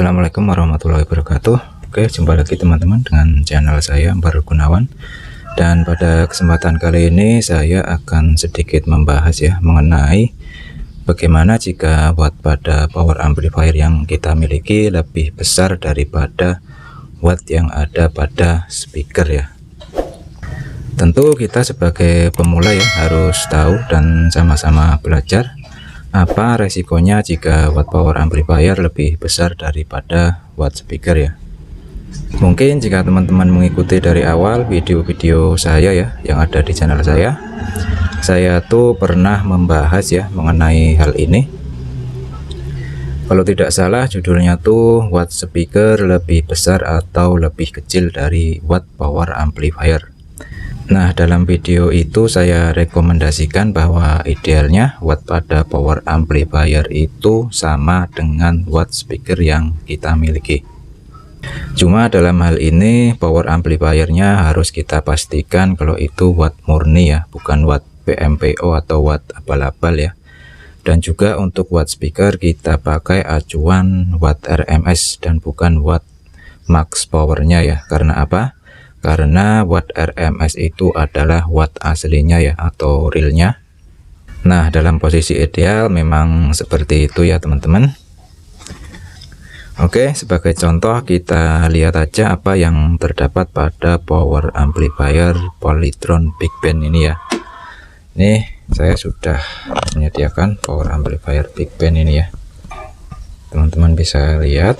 Assalamualaikum warahmatullahi wabarakatuh. Oke, jumpa lagi teman-teman dengan channel saya Baru Gunawan. Dan pada kesempatan kali ini saya akan sedikit membahas ya mengenai bagaimana jika watt pada power amplifier yang kita miliki lebih besar daripada watt yang ada pada speaker ya. Tentu kita sebagai pemula ya harus tahu dan sama-sama belajar apa resikonya jika watt power amplifier lebih besar daripada watt speaker ya. Mungkin jika teman-teman mengikuti dari awal video-video saya ya yang ada di channel saya tuh pernah membahas ya mengenai hal ini. Kalau tidak salah judulnya tuh watt speaker lebih besar atau lebih kecil dari watt power amplifier. Nah, dalam video itu saya rekomendasikan bahwa idealnya watt pada power amplifier itu sama dengan watt speaker yang kita miliki. Cuma dalam hal ini power amplifiernya harus kita pastikan kalau itu watt murni ya, bukan watt PMPO atau watt abal-abal ya. Dan juga untuk watt speaker kita pakai acuan watt RMS dan bukan watt max powernya ya. Karena apa? Karena watt RMS itu adalah watt aslinya ya atau realnya. Nah, dalam posisi ideal memang seperti itu ya teman-teman. Oke, sebagai contoh kita lihat aja apa yang terdapat pada power amplifier Polytron Big Band ini ya. Nih saya sudah menyediakan power amplifier Big Band ini ya, teman-teman bisa lihat.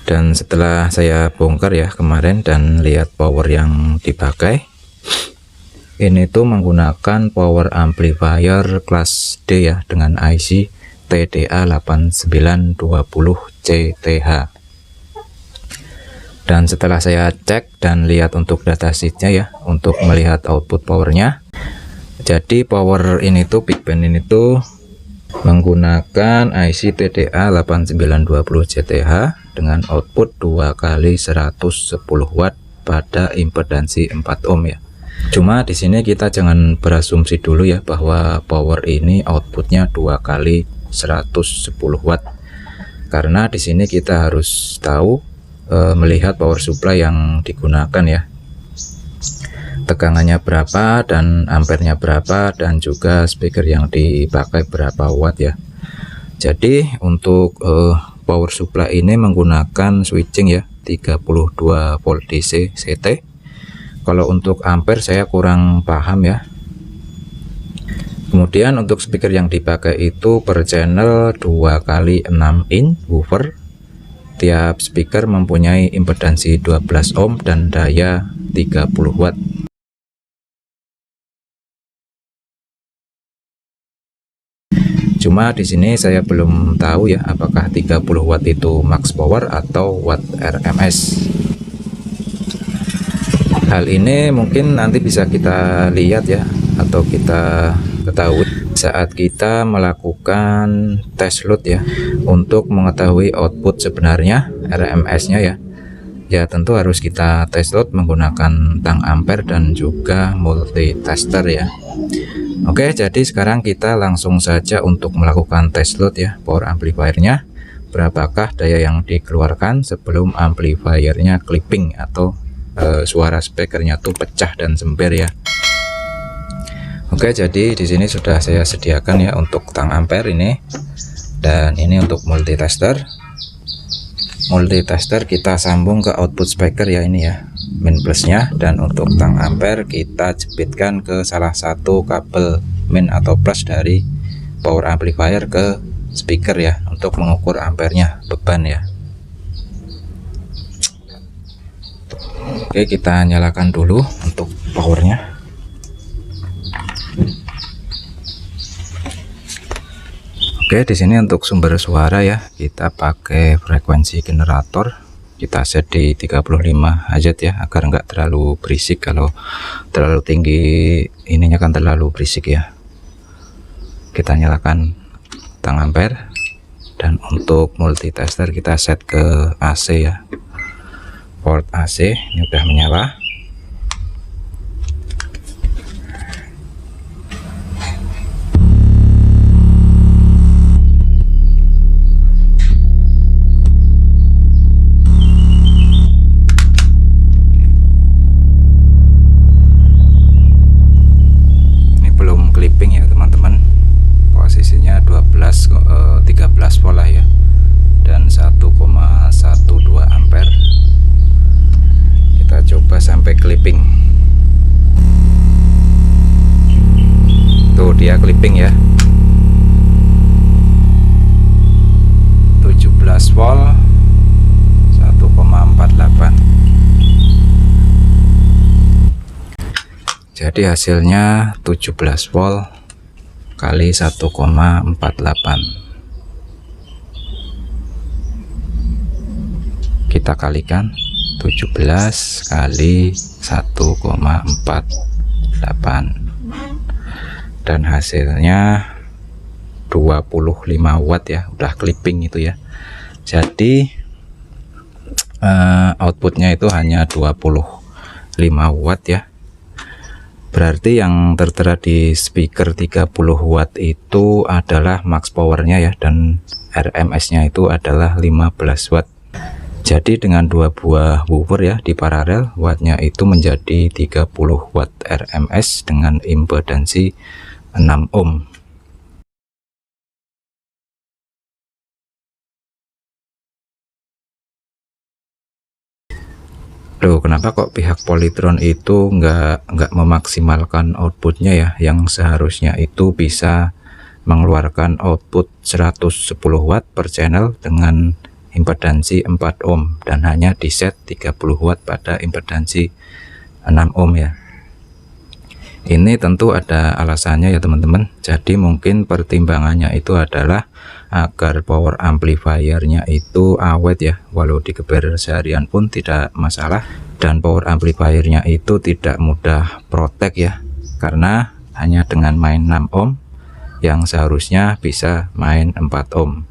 Dan setelah saya bongkar ya kemarin dan lihat power yang dipakai, ini tuh menggunakan power amplifier kelas D ya dengan IC TDA8920CTH. Dan setelah saya cek dan lihat untuk datasheetnya ya untuk melihat output powernya, jadi power ini tuh Big Band ini tuh menggunakan IC TDA8920CTH dengan output 2 kali 110 watt pada impedansi 4 ohm ya. Cuma di sini kita jangan berasumsi dulu ya bahwa power ini outputnya 2 kali 110 watt. Karena di sini kita harus tahu melihat power supply yang digunakan ya. Tegangannya berapa dan ampernya berapa dan juga speaker yang dipakai berapa watt ya. Jadi untuk power supply ini menggunakan switching ya 32 volt DC CT. Kalau untuk ampere saya kurang paham ya. Kemudian untuk speaker yang dipakai itu per channel 2 kali 6 in woofer. Tiap speaker mempunyai impedansi 12 ohm dan daya 30 watt. Cuma di sini saya belum tahu ya apakah 30 watt itu max power atau watt RMS. Hal ini mungkin nanti bisa kita lihat ya atau kita ketahui saat kita melakukan tes load ya untuk mengetahui output sebenarnya RMS-nya ya. Ya tentu harus kita tes load menggunakan tang ampere dan juga multitester ya. Oke, jadi sekarang kita langsung saja untuk melakukan tes load ya power amplifiernya. Berapakah daya yang dikeluarkan sebelum amplifiernya clipping atau suara speakernya tuh pecah dan sember ya. Oke, jadi di sini sudah saya sediakan ya untuk tang ampere ini, dan ini untuk multitester. Multitester kita sambung ke output speaker ya ini ya, min plusnya, dan untuk tang ampere kita jepitkan ke salah satu kabel min atau plus dari power amplifier ke speaker ya untuk mengukur ampernya, beban ya. Oke, kita nyalakan dulu untuk powernya. Oke, di sini untuk sumber suara ya kita pakai frekuensi generator, kita set di 35 Hz ya agar enggak terlalu berisik. Kalau terlalu tinggi ininya kan terlalu berisik ya. Kita nyalakan tang ampere, dan untuk multitester kita set ke AC ya, port AC ini udah menyala. clipping. Tuh dia clipping ya, 17 volt 1,48. Jadi hasilnya 17 volt kali 1,48. Kita kalikan 17 kali 1,48 dan hasilnya 25 watt ya, udah clipping itu ya. Jadi outputnya itu hanya 25 watt ya. Berarti yang tertera di speaker 30 watt itu adalah max powernya ya, dan RMS nya itu adalah 15 watt. Jadi dengan dua buah woofer ya di paralel, wattnya itu menjadi 30 watt RMS dengan impedansi 6 ohm. Loh, kenapa kok pihak Polytron itu nggak memaksimalkan outputnya ya, yang seharusnya itu bisa mengeluarkan output 110 watt per channel dengan impedansi 4 ohm dan hanya di set 30 watt pada impedansi 6 ohm ya. Ini tentu ada alasannya ya teman-teman. Jadi mungkin pertimbangannya itu adalah agar power amplifiernya itu awet ya, walau digeber seharian pun tidak masalah, dan power amplifiernya itu tidak mudah protek ya, karena hanya dengan main 6 ohm yang seharusnya bisa main 4 ohm.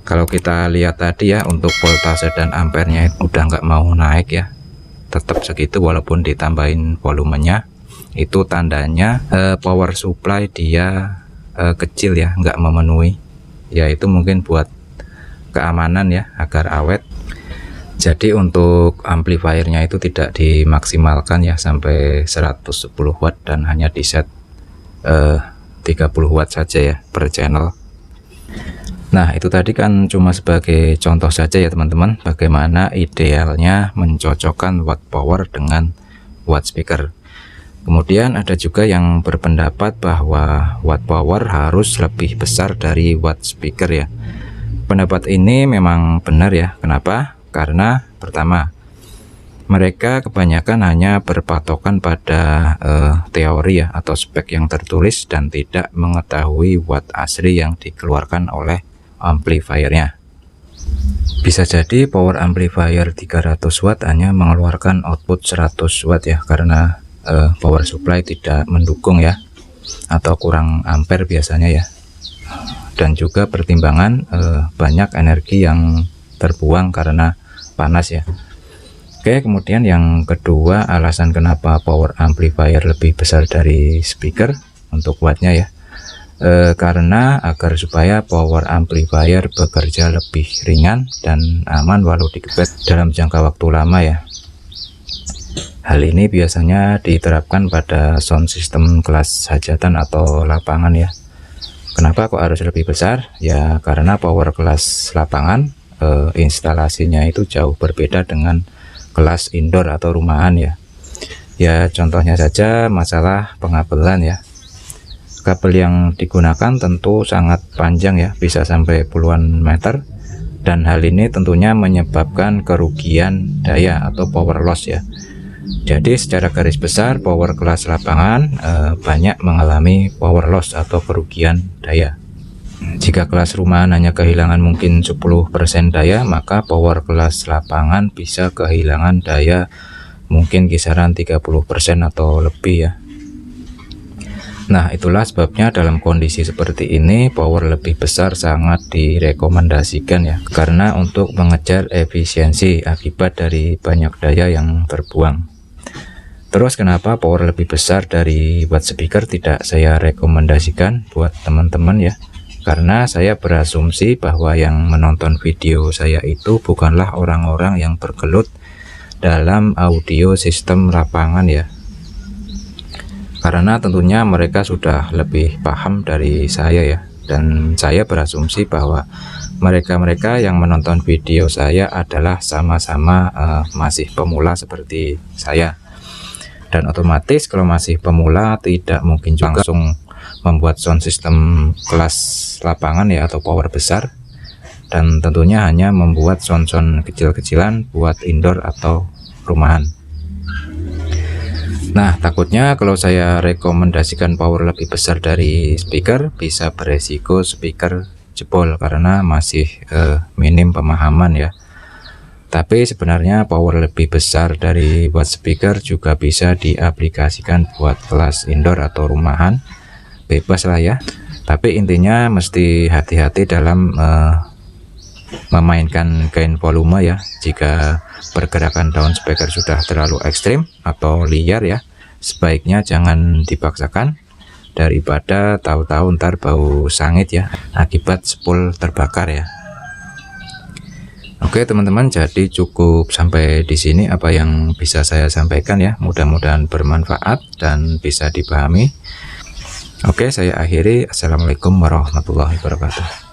Kalau kita lihat tadi ya, untuk voltase dan ampernya udah nggak mau naik ya, tetap segitu walaupun ditambahin volumenya. Itu tandanya power supply dia kecil ya, nggak memenuhi ya. Itu mungkin buat keamanan ya, agar awet. Jadi untuk amplifiernya itu tidak dimaksimalkan ya sampai 110 watt dan hanya di set 30 watt saja ya per channel. Nah, itu tadi kan cuma sebagai contoh saja ya teman-teman, bagaimana idealnya mencocokkan watt power dengan watt speaker. Kemudian ada juga yang berpendapat bahwa watt power harus lebih besar dari watt speaker ya. Pendapat ini memang benar ya. Kenapa? Karena pertama, mereka kebanyakan hanya berpatokan pada teori ya atau spek yang tertulis dan tidak mengetahui watt asli yang dikeluarkan oleh amplifiernya. Bisa jadi power amplifier 300 watt hanya mengeluarkan output 100 watt ya, karena power supply tidak mendukung ya, atau kurang ampere biasanya ya. Dan juga pertimbangan banyak energi yang terbuang karena panas ya. Oke, kemudian yang kedua, alasan kenapa power amplifier lebih besar dari speaker untuk wattnya ya, karena agar supaya power amplifier bekerja lebih ringan dan aman walau digebet dalam jangka waktu lama ya. Hal ini biasanya diterapkan pada sound system kelas hajatan atau lapangan ya. Kenapa kok harus lebih besar? Ya karena power kelas lapangan instalasinya itu jauh berbeda dengan kelas indoor atau rumahan ya. Ya contohnya saja masalah pengabelan ya. Kabel yang digunakan tentu sangat panjang ya, bisa sampai puluhan meter, dan hal ini tentunya menyebabkan kerugian daya atau power loss ya. Jadi secara garis besar power kelas lapangan banyak mengalami power loss atau kerugian daya. Jika kelas rumahan hanya kehilangan mungkin 10% daya, maka power kelas lapangan bisa kehilangan daya mungkin kisaran 30% atau lebih ya. Nah, itulah sebabnya dalam kondisi seperti ini power lebih besar sangat direkomendasikan ya, karena untuk mengejar efisiensi akibat dari banyak daya yang terbuang. Terus kenapa power lebih besar dari watt speaker tidak saya rekomendasikan buat teman-teman ya? Karena saya berasumsi bahwa yang menonton video saya itu bukanlah orang-orang yang bergelut dalam audio sistem lapangan ya. Karena tentunya mereka sudah lebih paham dari saya ya, dan saya berasumsi bahwa mereka-mereka yang menonton video saya adalah sama-sama masih pemula seperti saya, dan otomatis kalau masih pemula tidak mungkin juga langsung membuat sound system kelas lapangan ya atau power besar, dan tentunya hanya membuat sound-sound kecil-kecilan buat indoor atau rumahan. Nah, takutnya kalau saya rekomendasikan power lebih besar dari speaker bisa beresiko speaker jebol karena masih minim pemahaman ya. Tapi sebenarnya power lebih besar dari buat speaker juga bisa diaplikasikan buat kelas indoor atau rumahan, bebas lah ya. Tapi intinya mesti hati-hati dalam memainkan gain volume ya. Jika pergerakan daun speaker sudah terlalu ekstrim atau liar ya, sebaiknya jangan dipaksakan, daripada tahu-tahu ntar bau sangit ya akibat spool terbakar ya. Oke teman-teman, jadi cukup sampai di sini apa yang bisa saya sampaikan ya. Mudah-mudahan bermanfaat dan bisa dipahami. Oke, saya akhiri. Assalamualaikum warahmatullahi wabarakatuh.